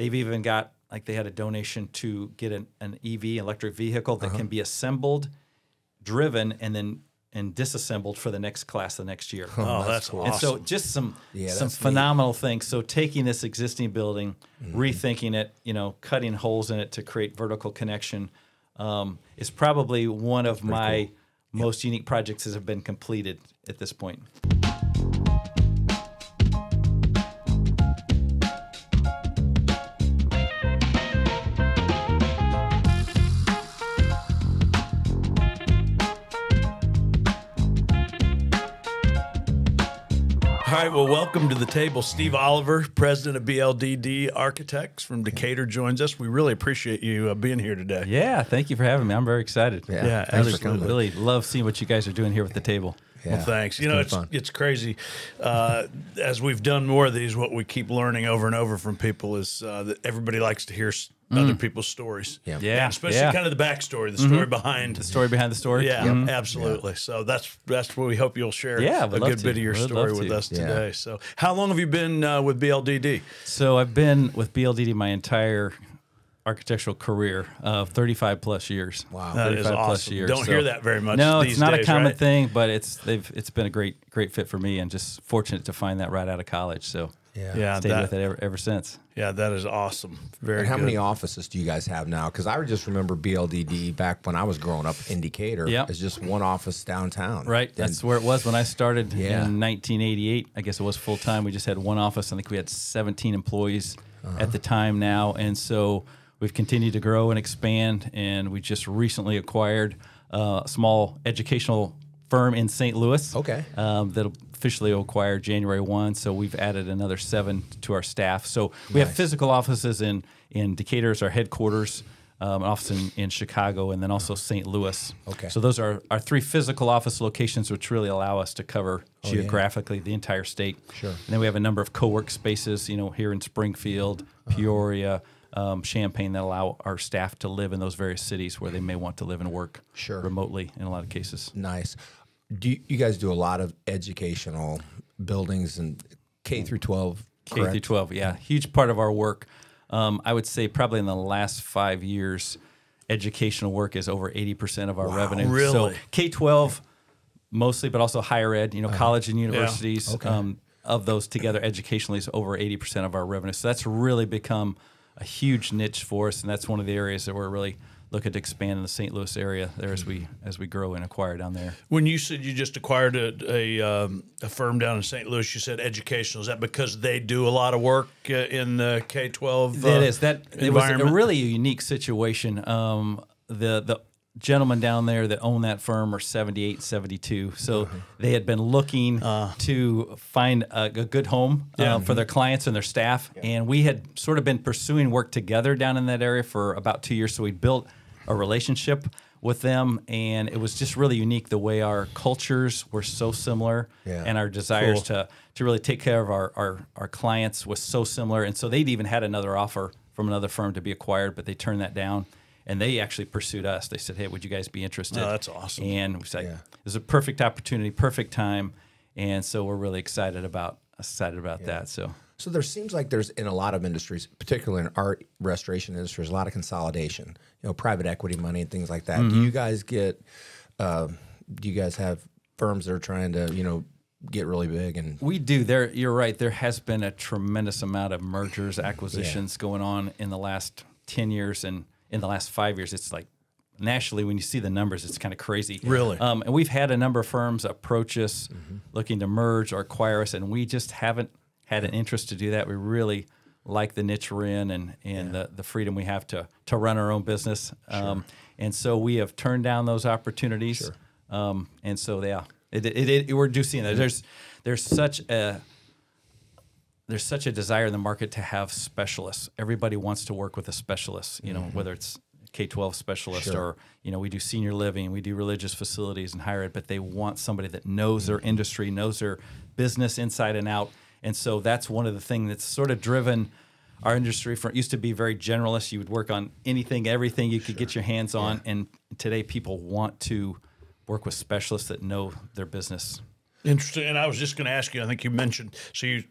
They've even got, like they had a donation to get an EV, electric vehicle that can be assembled, driven, and disassembled for the next class the next year. Oh, that's cool. And so just some phenomenal things. So taking this existing building, rethinking it, cutting holes in it to create vertical connection is probably one of my most unique projects that have been completed at this point. All right, well, welcome to the table. Steve Oliver, president of BLDD Architects from Decatur, joins us. We really appreciate you being here today. Yeah, thank you for having me. I'm very excited. Yeah, absolutely. Really love seeing what you guys are doing here with the table. Yeah, well, thanks. It's crazy. As we've done more of these, what we keep learning over and over from people is that everybody likes to hear other people's stories. Yeah, and especially kind of the backstory, the story behind the story behind the story. Yeah, absolutely. Yeah. So that's what we hope you'll share a good bit of your story with us today. So how long have you been with BLDD? So I've been with BLDD my entire architectural career of 35 plus years. Wow, that is awesome. Don't hear that very much. No, these it's not days, a common right? thing, but it's been a great fit for me, and just fortunate to find that right out of college. So stayed with it ever since. Yeah, that is awesome. Very. And how many offices do you guys have now? Because I just remember BLDD back when I was growing up in Decatur. It's just one office downtown. Right. That's where it was when I started in 1988. I guess it was full time. We just had one office. I think we had 17 employees at the time now, and so we've continued to grow and expand, and we just recently acquired a small educational firm in St. Louis. Okay. That'll officially acquire January 1, so we've added another 7 to our staff. So we have physical offices in Decatur as our headquarters, an office in Chicago, and then also St. Louis. Okay. So those are our 3 physical office locations, which really allow us to cover geographically the entire state. Sure. And then we have a number of co-work spaces, here in Springfield, Peoria, Champaign, that allow our staff to live in those various cities where they may want to live and work remotely in a lot of cases. Nice. Do you guys do a lot of educational buildings and K through 12? K through 12, yeah. Huge part of our work. I would say probably in the last 5 years, educational work is over 80% of our revenue. Really? So K-12 mostly, but also higher ed, college and universities. Of those together, educationally is over 80% of our revenue. So that's really become a huge niche for us, and that's one of the areas that we're really looking to expand in the St. Louis area there as we grow and acquire down there. When you said you just acquired a firm down in St. Louis, you said educational. Is that because they do a lot of work in the K-12 It was a really unique situation. The gentlemen down there that own that firm are 78, 72. So they had been looking to find a good home for their clients and their staff. And we had sort of been pursuing work together down in that area for about 2 years. So we built a relationship with them, and it was just really unique the way our cultures were so similar and our desires to really take care of our clients was so similar. And so they'd even had another offer from another firm to be acquired, but they turned that down. And they actually pursued us. They said, "Hey, would you guys be interested?" Oh, that's awesome. And we said, "It was a perfect opportunity, perfect time," and so we're really excited about that. So there seems like there's in a lot of industries, particularly in art restoration industries, a lot of consolidation. Private equity money and things like that. Do you guys get? Do you guys have firms that are trying to get really big? And we do. You're right. There has been a tremendous amount of mergers, acquisitions going on in the last 10 years, and in the last 5 years, it's like nationally, when you see the numbers, it's kind of crazy. Really? And we've had a number of firms approach us looking to merge or acquire us, and we just haven't had an interest to do that. We really like the niche we're in and the freedom we have to run our own business. And so we have turned down those opportunities. And so, we're do seeing that. There's such a desire in the market to have specialists. Everybody wants to work with a specialist, whether it's K-12 specialist or, we do senior living, we do religious facilities and higher ed, but they want somebody that knows their industry, knows their business inside and out. And so that's one of the things that's sort of driven our industry. It used to be very generalist. You would work on anything, everything you could get your hands on. And today people want to work with specialists that know their business. Interesting. And I was just going to ask you, I think you mentioned, so you,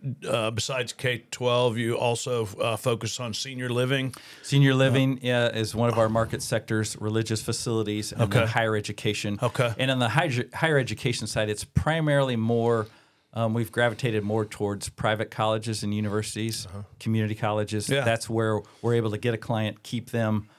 besides K-12, you also focus on senior living? Senior living is one of our market sectors, religious facilities, and then higher education. Okay. And on the higher education side, it's primarily more, we've gravitated more towards private colleges and universities, community colleges. Yeah. That's where we're able to get a client, keep them,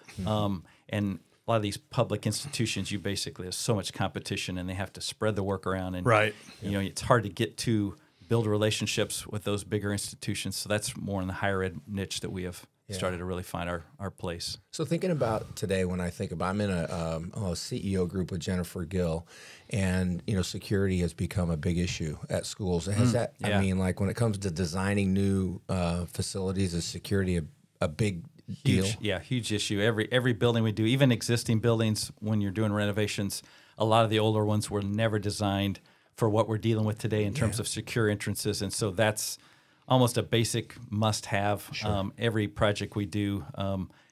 and a lot of these public institutions, you basically have so much competition, and they have to spread the work around. And you know, it's hard to build relationships with those bigger institutions. So that's more in the higher ed niche that we have started to really find our place. So thinking about today, when I think about, I'm in a CEO group with Jennifer Gill, and you know, security has become a big issue at schools. Has that? I mean, like when it comes to designing new facilities, is security a big deal? Huge issue. Every building we do, even existing buildings, when you're doing renovations, a lot of the older ones were never designed for what we're dealing with today in terms of secure entrances, and so that's almost a basic must-have. Every project we do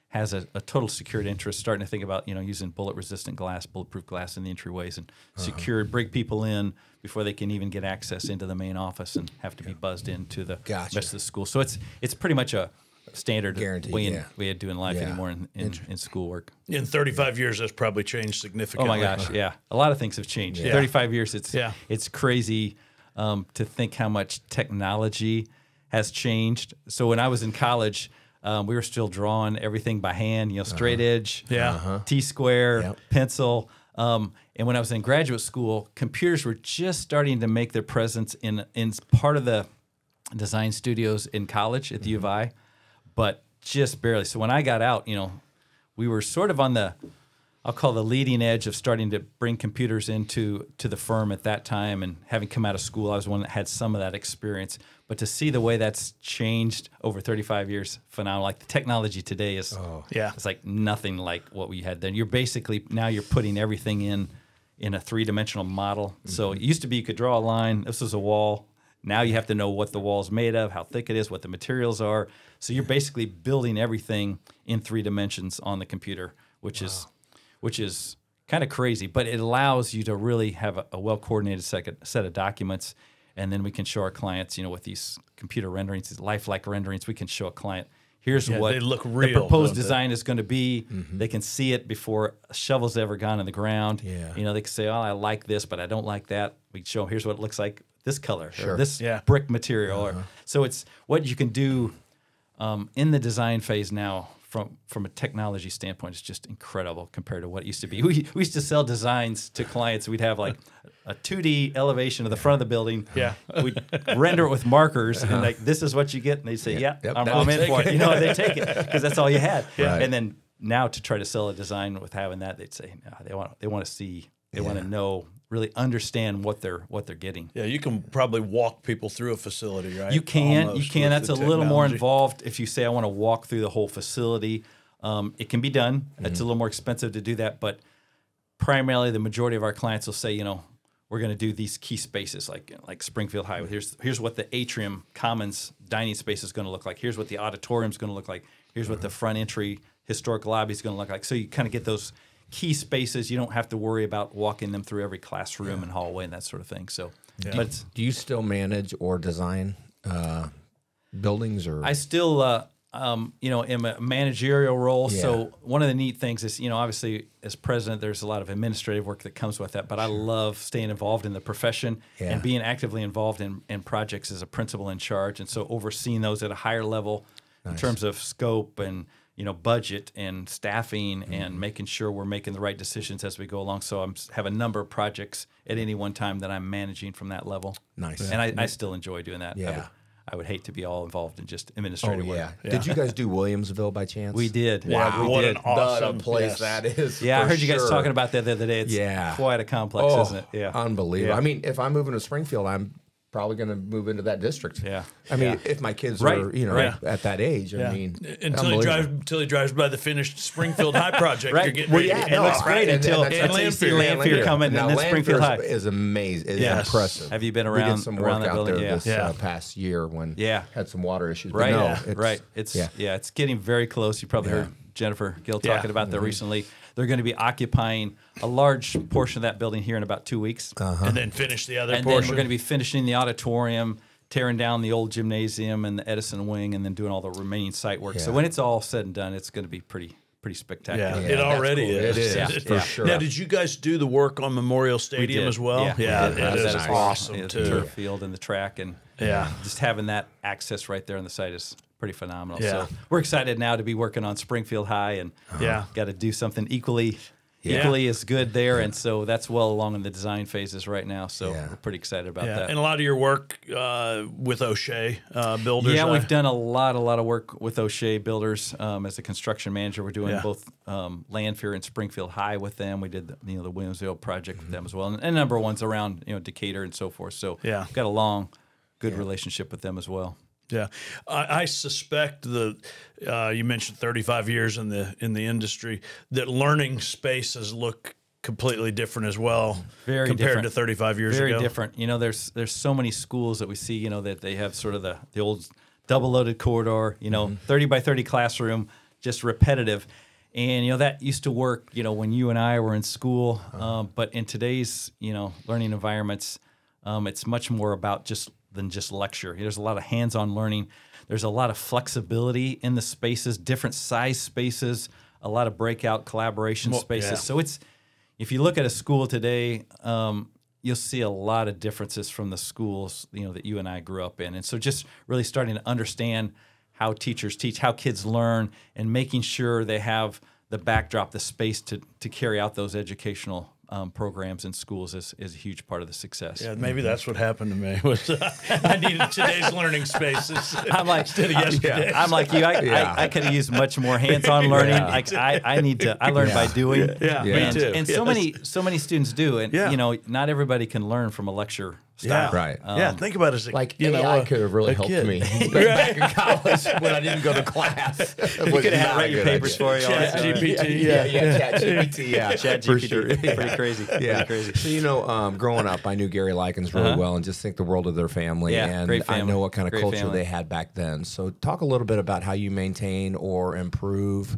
has a total security interest. Starting to think about using bullet-resistant glass, bulletproof glass in the entryways, and bring people in before they can even get access into the main office and have to be buzzed into the rest of the school. So it's pretty much a standard way we had doing life anymore in schoolwork. In 35 years, that's probably changed significantly. Oh my gosh, yeah. A lot of things have changed. 35 years, it's crazy to think how much technology has changed. So when I was in college, we were still drawing everything by hand, straight edge, T-square, pencil. And when I was in graduate school, computers were just starting to make their presence in part of the design studios in college at the U of I, but just barely. So when I got out, we were sort of on the, I'll call the leading edge of starting to bring computers into the firm at that time. And having come out of school, I was one that had some of that experience. But to see the way that's changed over 35 years, phenomenal. Like the technology today is, it's like nothing like what we had then. You're basically, now you're putting everything in a three-dimensional model. So it used to be you could draw a line, this is a wall. Now you have to know what the wall's made of, how thick it is, what the materials are. So you're basically building everything in 3 dimensions on the computer, which is kind of crazy. But it allows you to really have a well-coordinated set of documents, and then we can show our clients, with these computer renderings, these lifelike renderings, we can show a client, here's what they look real, the proposed design is going to be. They can see it before a shovel's ever gone in the ground. They can say, oh, I like this, but I don't like that. We show them, here's what it looks like, this color, or this brick material. Or, so it's what you can do in the design phase now from a technology standpoint is just incredible compared to what it used to be. We used to sell designs to clients. We'd have like a 2D elevation of the front of the building. We'd render it with markers, and like, this is what you get. And they'd say, I'm in for it. They take it because that's all you had. And then now to try to sell a design with having that, they'd say, no, they want to see, they want to know, really understand what they're getting. Yeah, you can probably walk people through a facility, right? You can. That's a little more involved. If you say, I want to walk through the whole facility, it can be done. It's a little more expensive to do that, but primarily the majority of our clients will say, we're going to do these key spaces like Springfield High. Here's what the atrium commons dining space is going to look like. Here's what the auditorium is going to look like. Here's what the front entry historic lobby is going to look like. So you kind of get those key spaces. You don't have to worry about walking them through every classroom and hallway and that sort of thing. So, but do you still manage or design buildings? Or I still, am a managerial role. So one of the neat things is, obviously as president, there's a lot of administrative work that comes with that. But I love staying involved in the profession and being actively involved in projects as a principal in charge, and so overseeing those at a higher level in terms of scope and budget and staffing and making sure we're making the right decisions as we go along. So I have a number of projects at any one time that I'm managing from that level. Nice. And I still enjoy doing that. Yeah. I would hate to be all involved in just administrative work. Did you guys do Williamsville by chance? We did. Wow. We did. An awesome place that is. Yeah, I heard you guys talking about that the other day. It's quite a complex, isn't it? Yeah. Unbelievable. I mean, if I'm moving to Springfield, I'm probably going to move into that district. Yeah. I mean, if my kids are, at that age, I mean, until he drives by the finished Springfield High project, you're getting it looks great until you see Lanphier coming, and then Springfield High is amazing. It's impressive. Have you been around? We did some work that out building? there this past year when had some water issues. Right. It's getting very close. You probably heard Jennifer Gill talking about that recently. They're going to be occupying a large portion of that building here in about 2 weeks. And then finish the other and portion. Then we're going to be finishing the auditorium, tearing down the old gymnasium and the Edison wing, and then doing all the remaining site work. So when it's all said and done, it's going to be pretty spectacular. Yeah, it already cool. is. It is, for sure. Now, did you guys do the work on Memorial Stadium as well? Yeah, it is nice. awesome, The too. turf field and the track, and just having that access right there on the site is pretty phenomenal. Yeah. So we're excited now to be working on Springfield High, and got to do something equally as good there, and so that's well along in the design phases right now. So we're pretty excited about that. And a lot of your work with O'Shea Builders. Yeah, we've done a lot of work with O'Shea Builders as a construction manager. We're doing both Landfair and Springfield High with them. We did the Williamsville project with them as well, and a number of ones around Decatur and so forth. So we've got a long, good relationship with them as well. Yeah, I suspect you mentioned 35 years in the industry, that learning spaces look completely different as well. Very compared different. to 35 years ago. Very different. There's so many schools that we see. That they have sort of the old double loaded corridor. 30 by 30 classroom, just repetitive. And that used to work. When you and I were in school. But in today's learning environments, it's much more about than just lecture. There's a lot of hands-on learning. There's a lot of flexibility in the spaces, different size spaces, a lot of breakout collaboration spaces. Yeah. So if you look at a school today, you'll see a lot of differences from the schools that you and I grew up in. And so just really starting to understand how teachers teach, how kids learn, and making sure they have the backdrop, the space to carry out those educational programs in schools is a huge part of the success. Yeah, maybe that's what happened to me. Was I needed today's learning spaces instead of yesterday. I'm like you. I could have used much more hands-on learning. I learn by doing. Me too. And so many students do, and not everybody can learn from a lecture style. Right. Think about it as AI could have really helped me back in college when I didn't go to class. You could have write your papers for you. ChatGPT. ChatGPT. ChatGPT. For sure. Pretty crazy. Yeah. Pretty crazy. So growing up, I knew Gary Likens really well, and just think the world of their family. Yeah, and great family. I know what kind of Great culture family. they had back then. So talk a little bit about how you maintain or improve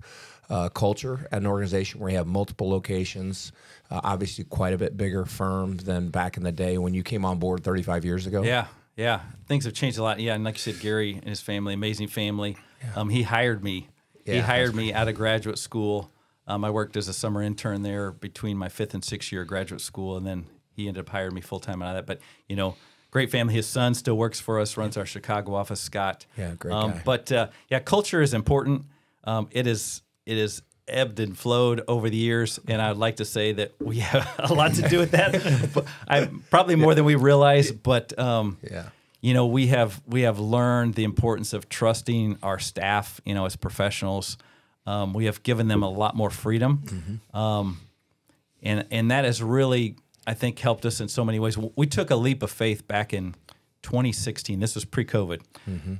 culture at an organization where you have multiple locations. Obviously, quite a bit bigger firm than back in the day when you came on board 35 years ago. Yeah. Things have changed a lot. Yeah, and like you said, Gary and his family, amazing family. He hired me. He hired me out of graduate school. I worked as a summer intern there between my 5th and 6th year of graduate school, and then he ended up hiring me full-time out of that. But, great family. His son still works for us, runs our Chicago office, Scott. Yeah, great guy. But, culture is important. It is ebbed and flowed over the years, and I'd like to say that we have a lot to do with that. Probably more than we realize, but we have learned the importance of trusting our staff, as professionals. We have given them a lot more freedom, and that has really, I think, helped us in so many ways. We took a leap of faith back in 2016. This was pre-COVID,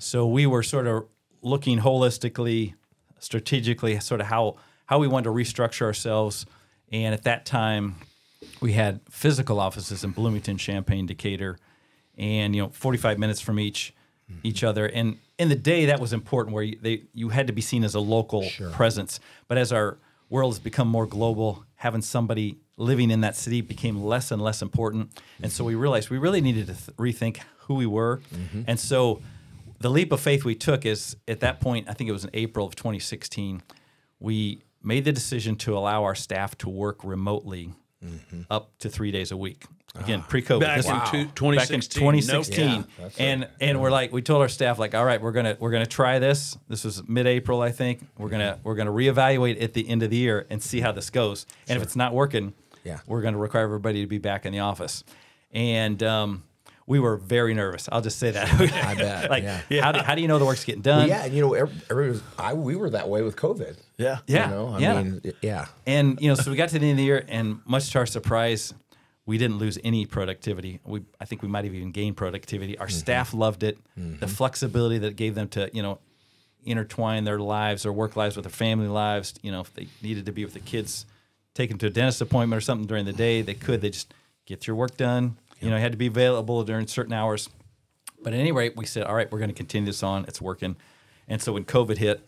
so we were sort of looking holistically, strategically, sort of how we wanted to restructure ourselves. And at that time, we had physical offices in Bloomington, Champaign, Decatur, and 45 minutes from each other. And in the day, that was important, where you had to be seen as a local presence. But as our world has become more global, having somebody living in that city became less and less important. And so we realized we really needed to rethink who we were. And so the leap of faith we took is, at that point, I think it was in April of 2016, we made the decision to allow our staff to work remotely up to 3 days a week. Again, pre-COVID. Back in 2016. Back in 2016. And we told our staff, all right, we're gonna try this. This was mid-April, I think. We're gonna reevaluate at the end of the year and see how this goes. And if it's not working, we're gonna require everybody to be back in the office. And we were very nervous. I'll just say that. I bet. How do you know the work's getting done? Well, we were that way with COVID. And so we got to the end of the year, and much to our surprise, we didn't lose any productivity. I think we might have even gained productivity. Our staff loved it. The flexibility that it gave them to intertwine their lives, their work lives with their family lives. If they needed to be with the kids, take them to a dentist appointment or something during the day, they could. They just get your work done. You had to be available during certain hours. But at any rate, we said, all right, we're going to continue this on. It's working. And so when COVID hit,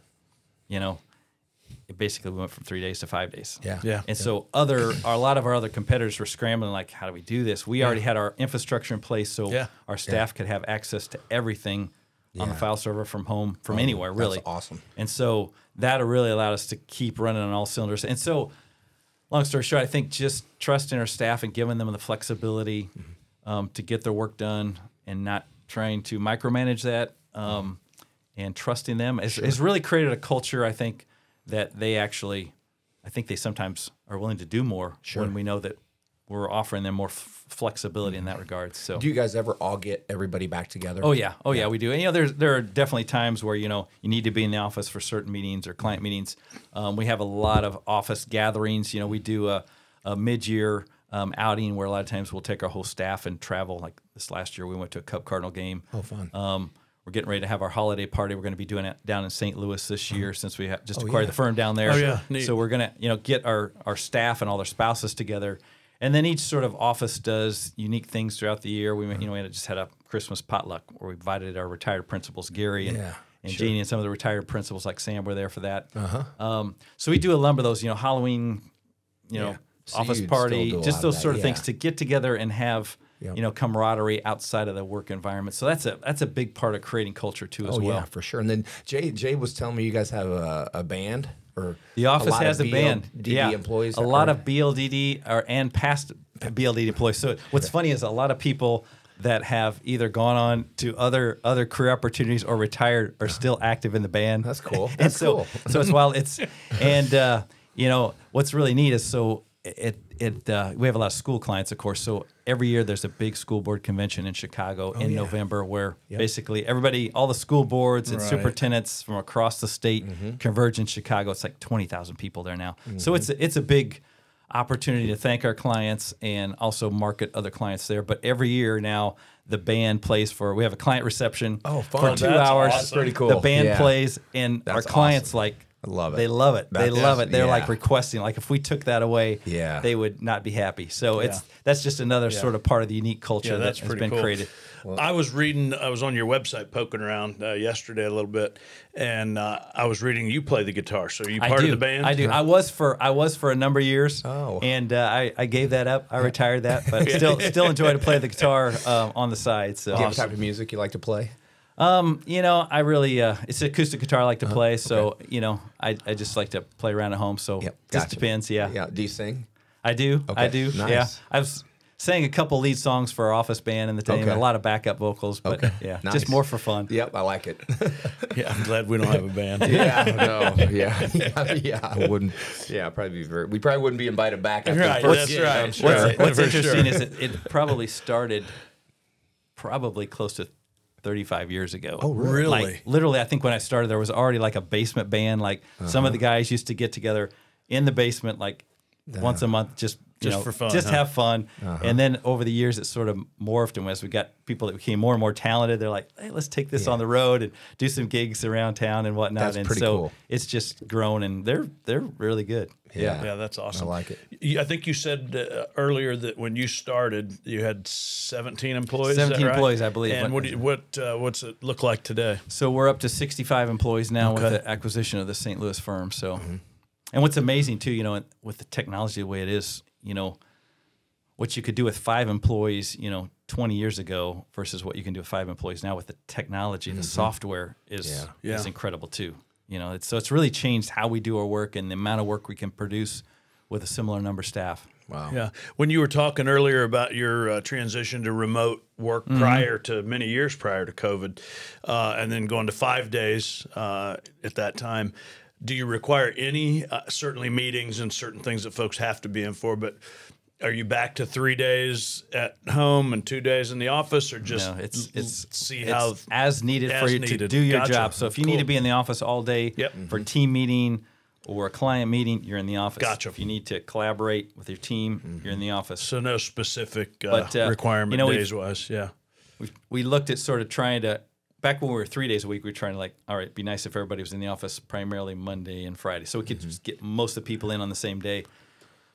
basically we went from 3 days to 5 days. Yeah. And so a lot of our other competitors were scrambling, like, how do we do this? We already had our infrastructure in place, so our staff could have access to everything on the file server from home, from anywhere, really. That's awesome. And so that really allowed us to keep running on all cylinders. And so, long story short, I think just trusting our staff and giving them the flexibility to get their work done and not trying to micromanage that and trusting them has really created a culture, I think, that they actually, I think they sometimes are willing to do more when we know that we're offering them more flexibility in that regard. So, do you guys ever all get everybody back together? Oh yeah, we do. And there are definitely times where you need to be in the office for certain meetings or client meetings. We have a lot of office gatherings. We do a mid-year outing where a lot of times we'll take our whole staff and travel. Like this last year, we went to a Cub Cardinal game. Oh, fun. We're getting ready to have our holiday party. We're going to be doing it down in St. Louis this year since we just acquired the firm down there. Oh, yeah. Neat. So we're going to get our staff and all their spouses together. And then each sort of office does unique things throughout the year. We just had a Christmas potluck where we invited our retired principals, Gary and Jeannie, and some of the retired principals like Sam were there for that. So we do a number of those, Halloween, So office you'd party, still do a just lot those of sort that, of things to get together and have camaraderie outside of the work environment. So that's a big part of creating culture too as well. Yeah, for sure. And then Jay was telling me you guys have a band. Or the office has a band. BLDD employees. A lot of BLDD and past BLDD employees. So what's funny is a lot of people that have either gone on to other career opportunities or retired are still active in the band. That's cool. That's cool. So it's wild. What's really neat is we have a lot of school clients, of course. So every year there's a big school board convention in Chicago in November where basically all the school boards and superintendents from across the state converge in Chicago. It's like 20,000 people there now. So it's a big opportunity to thank our clients and also market other clients there. But every year now the band plays we have a client reception for 2 hours. That's pretty cool. The band plays and our clients I love it. They love it. They love it. They're like yeah. requesting. Like if we took that away, they would not be happy. So that's just another sort of part of the unique culture that has been created. Well, I was on your website poking around yesterday a little bit, and I was reading you play the guitar. So are you part of the band? I do. I was for a number of years, and I gave that up. I retired that, but still enjoy to play the guitar on the side. So do you have a type of music you like to play? I really it's an acoustic guitar I like to play. So I just like to play around at home. So just depends. Yeah. Do you sing? I do. Okay. I do. Nice. Yeah. I've sang a couple lead songs for our office band in the day, and a lot of backup vocals. But nice. just more for fun. Yep, I like it. Yeah, I'm glad we don't have a band. I wouldn't. Yeah, we probably wouldn't be invited back. After Right, the first that's gig, right. I'm sure. What's interesting is it probably started close to 35 years ago. Oh, really? Like, literally, I think when I started, there was already like a basement band. Like some of the guys used to get together in the basement like once a month, just for fun, have fun. And then over the years, it sort of morphed. And as we got people that became more and more talented, they're like, hey, let's take this on the road and do some gigs around town and whatnot. That's and pretty so cool. It's just grown, and they're really good. Yeah, that's awesome. I like it. I think you said earlier that when you started, you had 17 employees. 17 is that right? employees, I believe. And what's it look like today? So we're up to 65 employees now with the acquisition of the St. Louis firm. So, and what's amazing too, with the technology the way it is, what you could do with 5 employees, 20 years ago versus what you can do with 5 employees now with the technology, the software is incredible too. It's really changed how we do our work and the amount of work we can produce with a similar number of staff. Wow. Yeah. When you were talking earlier about your transition to remote work many years prior to COVID, and then going to 5 days at that time, do you require any, certainly meetings and certain things that folks have to be in for, but are you back to 3 days at home and 2 days in the office, or just it's as needed for you to do your job? So if you need to be in the office all day for a team meeting or a client meeting, you're in the office. Gotcha. If you need to collaborate with your team, you're in the office. So no specific requirement days-wise, We looked at sort of trying to, back when we were 3 days a week, we were trying to all right, it'd be nice if everybody was in the office primarily Monday and Friday, so we could just get most of the people in on the same day.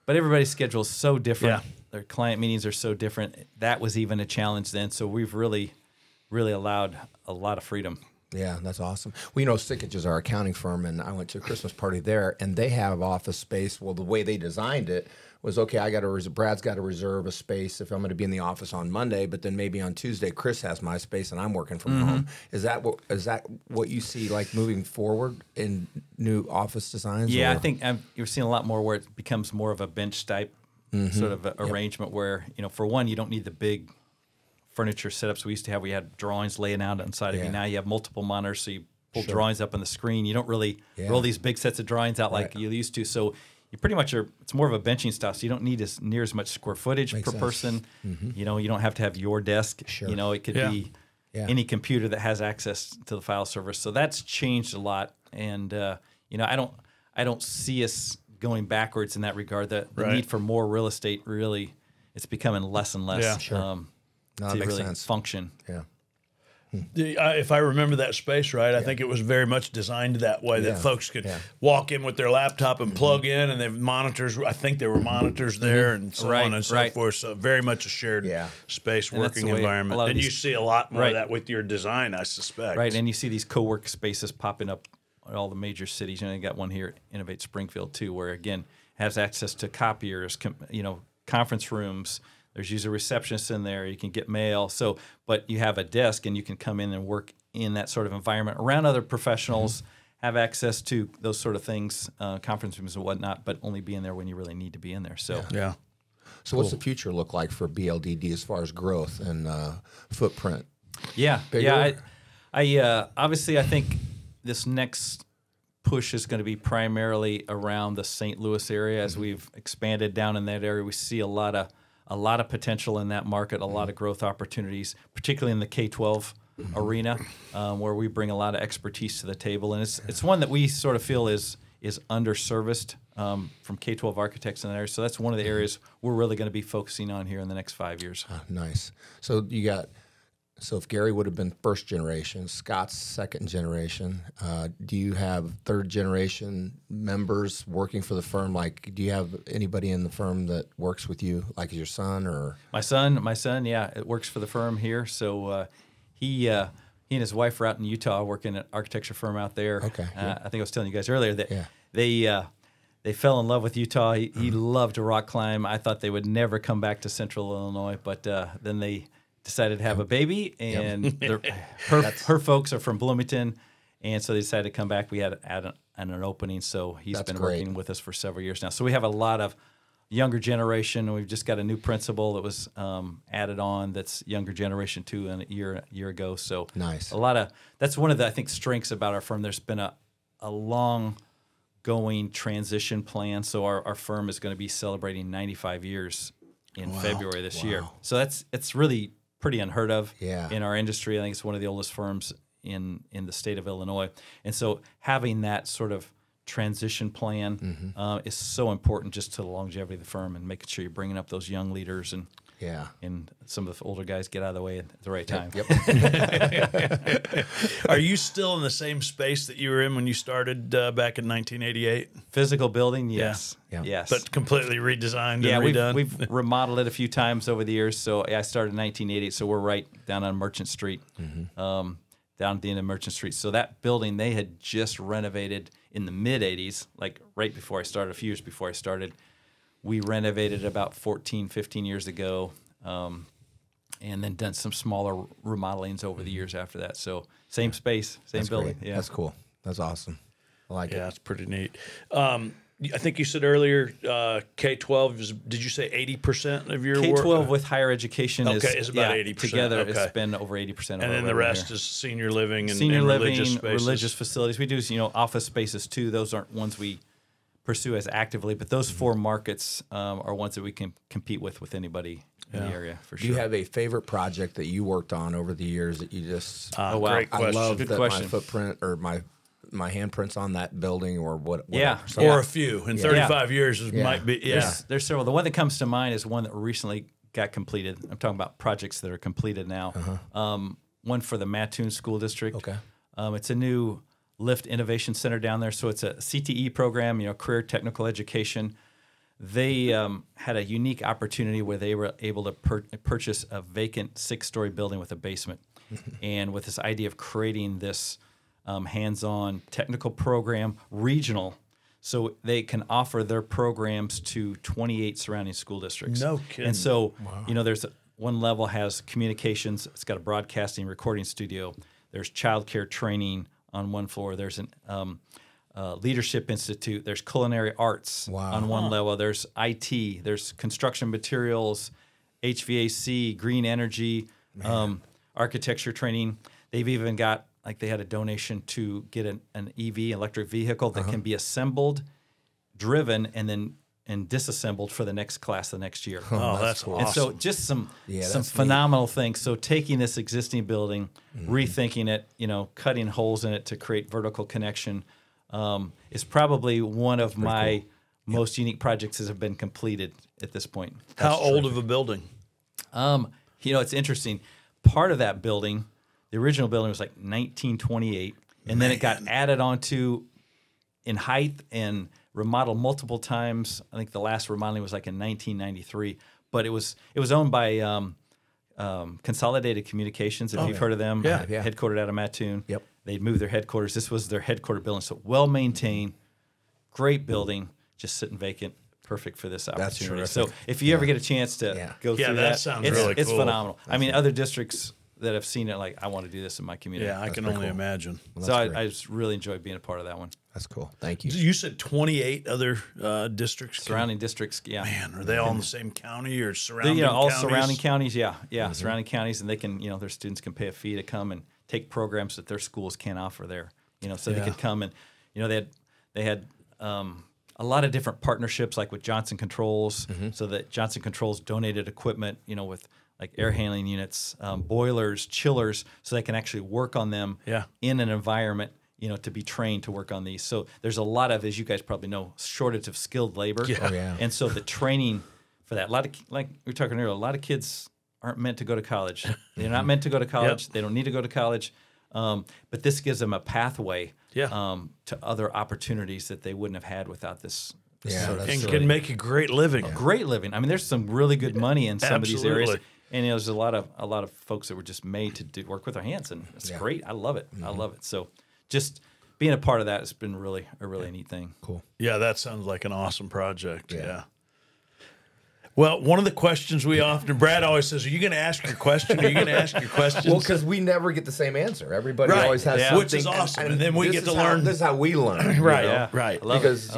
But everybody's schedule is so different. Their client meetings are so different. That was even a challenge then. So we've really allowed a lot of freedom Yeah, that's awesome. Well, you know, Sickage is our accounting firm, and I went to a Christmas party there, and they have office space. Well, the way they designed it was, okay, Brad's got to reserve a space if I'm going to be in the office on Monday, but then maybe on Tuesday, Chris has my space, and I'm working from home. Is that what you see, like, moving forward in new office designs? Yeah, or? I think you're seeing a lot more where it becomes more of a bench type sort of arrangement where, you know, for one, you don't need the big furniture setups we used to have. We had drawings laying out inside of you. Now you have multiple monitors, so you pull drawings up on the screen. You don't really roll these big sets of drawings out like you used to. So you pretty much it's more of a benching style. So you don't need near as much square footage per person. You know, you don't have to have your desk. You know, it could be any computer that has access to the file server. So that's changed a lot. And you know, I don't see us going backwards in that regard. The need for more real estate really, it's becoming less and less. No, to makes really sense. function. If I remember that space right, I think it was very much designed that way, that folks could walk in with their laptop and plug in, and they have monitors. I think there were monitors there, and so on and so forth. So very much a shared space working environment. And you see a lot more of that with your design, I suspect. Right, and you see these co-work spaces popping up in all the major cities. You know, you got one here at Innovate Springfield too, where again has access to copiers, you know, conference rooms. There's usually receptionists in there. You can get mail. So, but you have a desk, and you can come in and work in that sort of environment around other professionals, have access to those sort of things, conference rooms and whatnot, but only be in there when you really need to be in there. So, So what's the future look like for BLDD as far as growth and footprint? I obviously I think this next push is going to be primarily around the St. Louis area. As we've expanded down in that area, we see a lot of potential in that market, a lot of growth opportunities, particularly in the K-12 arena, where we bring a lot of expertise to the table. And it's one that we sort of feel is underserviced from K-12 architects in that area. So that's one of the areas we're really going to be focusing on here in the next 5 years. Nice. So if Gary would have been first generation, Scott's second generation, do you have third generation members working for the firm? Like, do you have anybody in the firm that works with you, like your son or? My son, yeah, it works for the firm here. So he and his wife are out in Utah working at an architecture firm out there. Okay. I think I was telling you guys earlier that they fell in love with Utah. He loved to rock climb. I thought they would never come back to Central Illinois, but then they decided to have a baby, and her folks are from Bloomington, and so they decided to come back. We had an opening, so he's been working with us for several years now. So we have a lot of younger generation. We've just got a new principal that was added on that's younger generation too, a year ago. So nice. That's one of the, I think, strengths about our firm. There's been a long going transition plan. So our firm is going to be celebrating 95 years in February this year. So it's really pretty unheard of in our industry. I think it's one of the oldest firms in the state of Illinois. And so having that sort of transition plan is so important just to the longevity of the firm and making sure you're bringing up those young leaders and some of the older guys get out of the way at the right time. Are you still in the same space that you were in when you started back in 1988? Physical building, yes. Yes. But completely redesigned and redone? We've remodeled it a few times over the years. So I started in 1988, so we're right down on Merchant Street, down at the end of Merchant Street. So that building, they had just renovated in the mid-'80s, like right before I started, a few years before I started. We renovated about 14, 15 years ago, and then done some smaller remodelings over the years after that. So same space, same building. Great. Yeah, that's cool. That's awesome. I like it. Yeah, that's pretty neat. I think you said earlier K-12 is, did you say 80% of your work? K-12 with higher education is about 80%. Together. It's been over 80%. And then the rest is senior living and religious spaces. Religious facilities. We do office spaces too. Those aren't ones we pursue as actively, but those four markets are ones that we can compete with anybody in the area for sure. Do you have a favorite project that you worked on over the years that you just? Great question. I love Good that question. my footprint or my handprints on that building or what? Yeah, or a few in 35 years might be. Yeah, there's several. The one that comes to mind is one that recently got completed. I'm talking about projects that are completed now. One for the Mattoon School District. Okay, it's a new Lift Innovation Center down there. So it's a CTE program, career technical education. They had a unique opportunity where they were able to purchase a vacant 6-story building with a basement. and with this idea of creating this hands-on technical program, regional, so they can offer their programs to 28 surrounding school districts. No kidding. And so, there's one level has communications. It's got a broadcasting recording studio. There's childcare training on one floor. There's an leadership institute. There's culinary arts on one level. There's IT. There's construction materials, HVAC, green energy, architecture training. They've even got, like, they had a donation to get an EV, electric vehicle, that can be assembled, driven, and disassembled for the next class the next year. Oh, that's cool. And so just some phenomenal things. So taking this existing building, rethinking it, cutting holes in it to create vertical connection, is probably one of my most unique projects that have been completed at this point. How old of a building? It's interesting. Part of that building, the original building, was like 1928, and then it got added onto in height and remodeled multiple times. I think the last remodeling was like in 1993, but it was owned by Consolidated Communications, if you've heard of them, headquartered out of Mattoon. Yep. They'd moved their headquarters. This was their headquarter building, so well-maintained, great building, just sitting vacant, perfect for this opportunity. So if you ever get a chance to go through that sounds really cool. It's phenomenal. I mean, other districts that have seen it, like, I want to do this in my community. Yeah, I can only imagine. Well, so I just really enjoyed being a part of that one. That's cool. Thank you. You said 28 other districts? Surrounding districts, yeah. Man, are they all in the same county or surrounding counties? All surrounding counties, surrounding counties, and they can, their students can pay a fee to come and take programs that their schools can't offer there. So they could come and, they had a lot of different partnerships, like with Johnson Controls, so that Johnson Controls donated equipment, with like air handling units, boilers, chillers, so they can actually work on them in an environment, to be trained to work on these. So there's a lot of, as you guys probably know, shortage of skilled labor. And so the training for that, like we were talking earlier, a lot of kids aren't meant to go to college. They're not meant to go to college. They don't need to go to college. But this gives them a pathway to other opportunities that they wouldn't have had without this. And can make a great living. Great living. I mean, there's some really good money in some of these areas. And there's a lot of folks that were just made to work with their hands, and it's great. I love it. I love it. So just being a part of that has been really a really neat thing. Cool. Yeah, that sounds like an awesome project. Yeah. Well, one of the questions we often, Brad always says, "Are you going to ask your question? Are you going to ask your questions?" Well, because we never get the same answer. Everybody always has something, which is awesome, and then we get to learn. This is how we learn, right? Because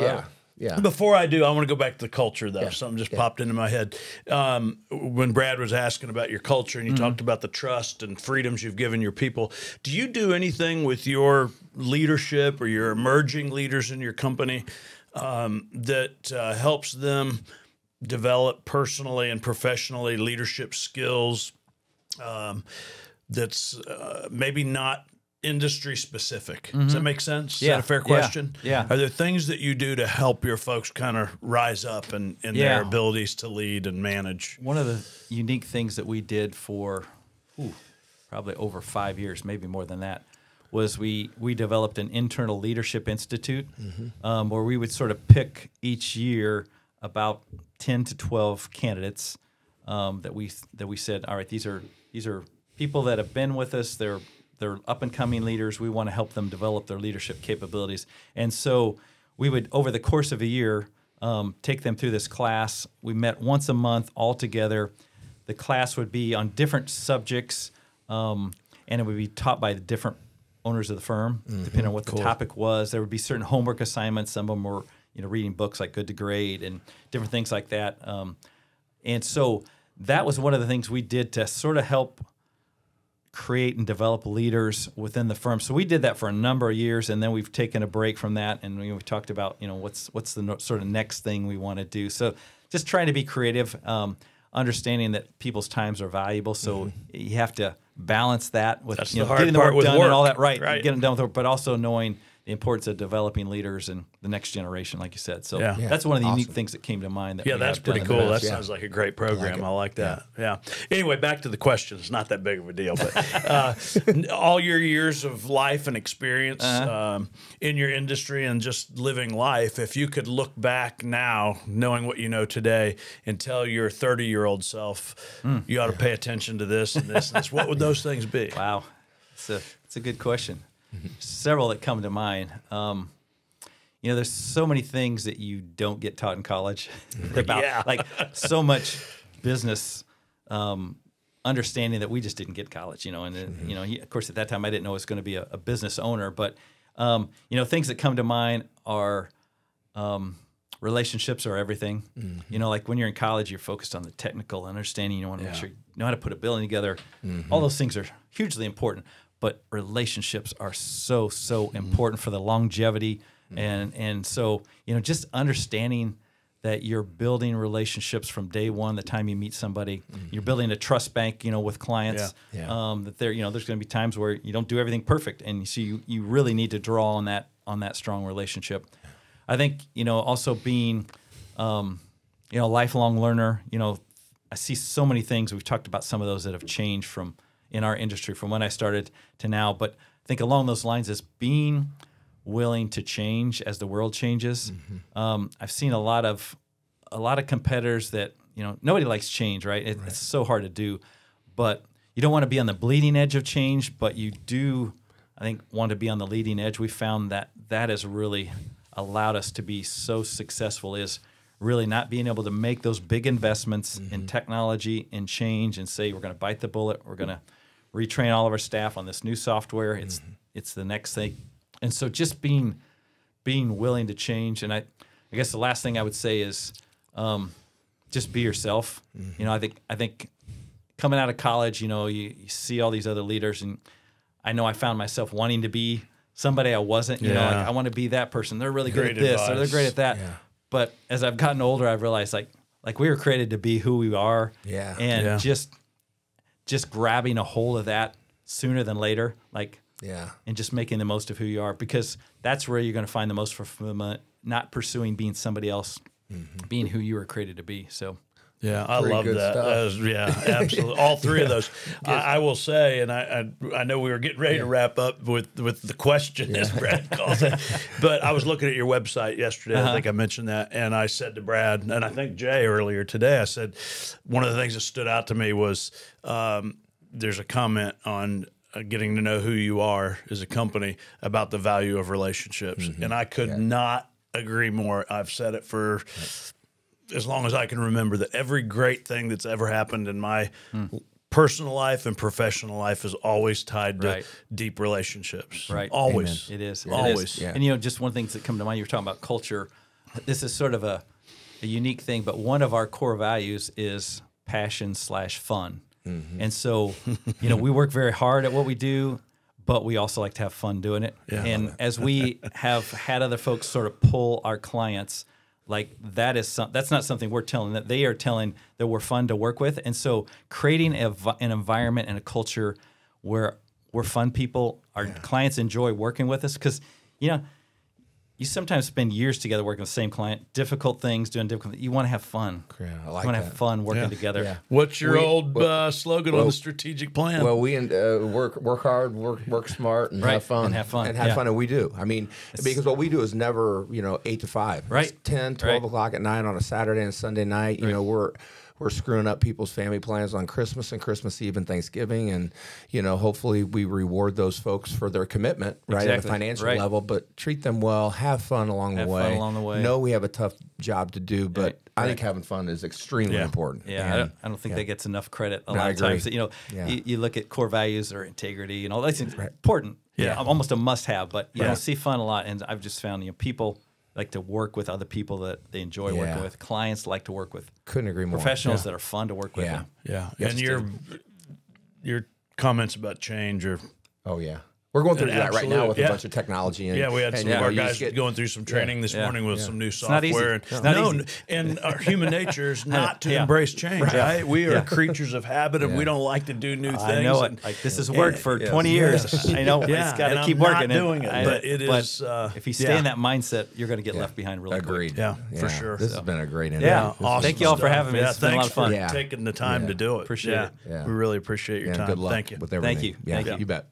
Yeah. Before I do, I want to go back to the culture, though. Something just popped into my head. When Brad was asking about your culture and you talked about the trust and freedoms you've given your people, do you do anything with your leadership or your emerging leaders in your company that helps them develop personally and professionally leadership skills that's maybe not industry specific? Does that make sense? Is that a fair question? Yeah. Are there things that you do to help your folks kind of rise up in their abilities to lead and manage? One of the unique things that we did for probably over 5 years, maybe more than that, was we developed an internal leadership institute where we would sort of pick each year about 10 to 12 candidates that we said, all right, these are people that have been with us. They're up-and-coming leaders. We want to help them develop their leadership capabilities. And so we would, over the course of a year, take them through this class. We met once a month all together. The class would be on different subjects, and it would be taught by the different owners of the firm, depending on what the topic was. There would be certain homework assignments. Some of them were reading books like Good to Great and different things like that. And so that was one of the things we did to sort of help create and develop leaders within the firm. So we did that for a number of years, and then we've taken a break from that, and we talked about what's the sort of next thing we want to do. So just trying to be creative, understanding that people's times are valuable. So you have to balance that with getting the work done and all that, right? Getting done with work, but also knowing the importance of developing leaders and the next generation, like you said. So Yeah. that's one of the Awesome. unique things that came to mind. That Yeah, we that's have done pretty in the cool. past. That sounds like a great program. I like that. Yeah. Anyway, back to the questions. Not that big of a deal, but all your years of life and experience in your industry and just living life, if you could look back now, knowing what you know today, and tell your 30-year-old self, you ought to pay attention to this and this and this, what would those things be? Wow, it's a good question. Several that come to mind. There's so many things that you don't get taught in college about, like so much business understanding that we just didn't get in college. And of course, at that time, I didn't know I was going to be a business owner. But things that come to mind are relationships are everything. Like when you're in college, you're focused on the technical understanding. You want to make sure you know how to put a building together. All those things are hugely important. But relationships are so important for the longevity. And so, just understanding that you're building relationships from day one, the time you meet somebody, you're building a trust bank, with clients, that there's going to be times where you don't do everything perfect. And so you really need to draw on that strong relationship. I think, also being, a lifelong learner, I see so many things. We've talked about some of those that have changed in our industry from when I started to now. But I think along those lines is being willing to change as the world changes. I've seen a lot of competitors that nobody likes change, right? It's so hard to do, but you don't want to be on the bleeding edge of change, but you do, I think, want to be on the leading edge. We found that has really allowed us to be so successful, is really not being able to make those big investments in technology and change and say we're going to bite the bullet, we're going to retrain all of our staff on this new software. It's the next thing. And so just being willing to change. And I guess the last thing I would say is just be yourself. I think coming out of college, you see all these other leaders, and I know I found myself wanting to be somebody I wasn't. Like I want to be that person. They're really good at this, or they're great at that. Yeah. But as I've gotten older, I've realized like we were created to be who we are. Yeah. And just grabbing a hold of that sooner than later, and just making the most of who you are, because that's where you're going to find the most fulfillment, not pursuing being somebody else, being who you were created to be. So, yeah, I love that. Absolutely. All three of those. I will say, and I know we were getting ready to wrap up with the question, as Brad calls it, but I was looking at your website yesterday. I think I mentioned that, and I said to Brad, and I think Jay earlier today, I said, one of the things that stood out to me was there's a comment on getting to know who you are as a company about the value of relationships. And I could not agree more. I've said it for as long as I can remember, that every great thing that's ever happened in my personal life and professional life is always tied to deep relationships. Right. Always. Amen. It is. Always. It is. Yeah. And, just one thing that come to mind, you were talking about culture. This is sort of a unique thing, but one of our core values is passion/fun. And so, we work very hard at what we do, but we also like to have fun doing it. Yeah. And as we have had other folks sort of pull our clients, that's not something we're telling, that they are telling that we're fun to work with. And so creating an environment and a culture where we're fun people, our clients enjoy working with us, because, you sometimes spend years together working with the same client, difficult things, doing difficult things. You want to have fun. Yeah, I like you want to have fun working together. Yeah. What's your slogan on the strategic plan? Well, we work hard, work smart, and have fun. And have fun, and we do. I mean, because what we do is never, 8 to 5. Right. It's 10, 12 o'clock at night on a Saturday and Sunday night. We're screwing up people's family plans on Christmas and Christmas Eve and Thanksgiving, and hopefully we reward those folks for their commitment, right, at a financial level. But treat them well, have fun along the way. Know we have a tough job to do, but I think having fun is extremely important. Yeah, I don't think that gets enough credit a lot of times. You look at core values or integrity, and all those things important. Yeah, almost a must-have. But you don't see fun a lot, and I've just found people like to work with other people that they enjoy working with. Clients like to work with. Couldn't agree more. Professionals that are fun to work with. Yeah. And your comments about change are We're going through that right now with a bunch of technology. And, we had some of our guys going through some training this morning with some new software. It's not easy. And our human nature is not to embrace change, right? We are creatures of habit, and we don't like to do new things. I know it. Like, this has worked for 20 years. I know. It's got to keep working. Not doing it, but it is. If you stay in that mindset, you're going to get left behind really quick. Yeah, for sure. This has been a great interview. Yeah, awesome. Thank you all for having me. It's been a lot of fun. Thanks for taking the time to do it. Appreciate it. We really appreciate your time. Good luck Thank you. with everything. Thank you. Yeah, you bet.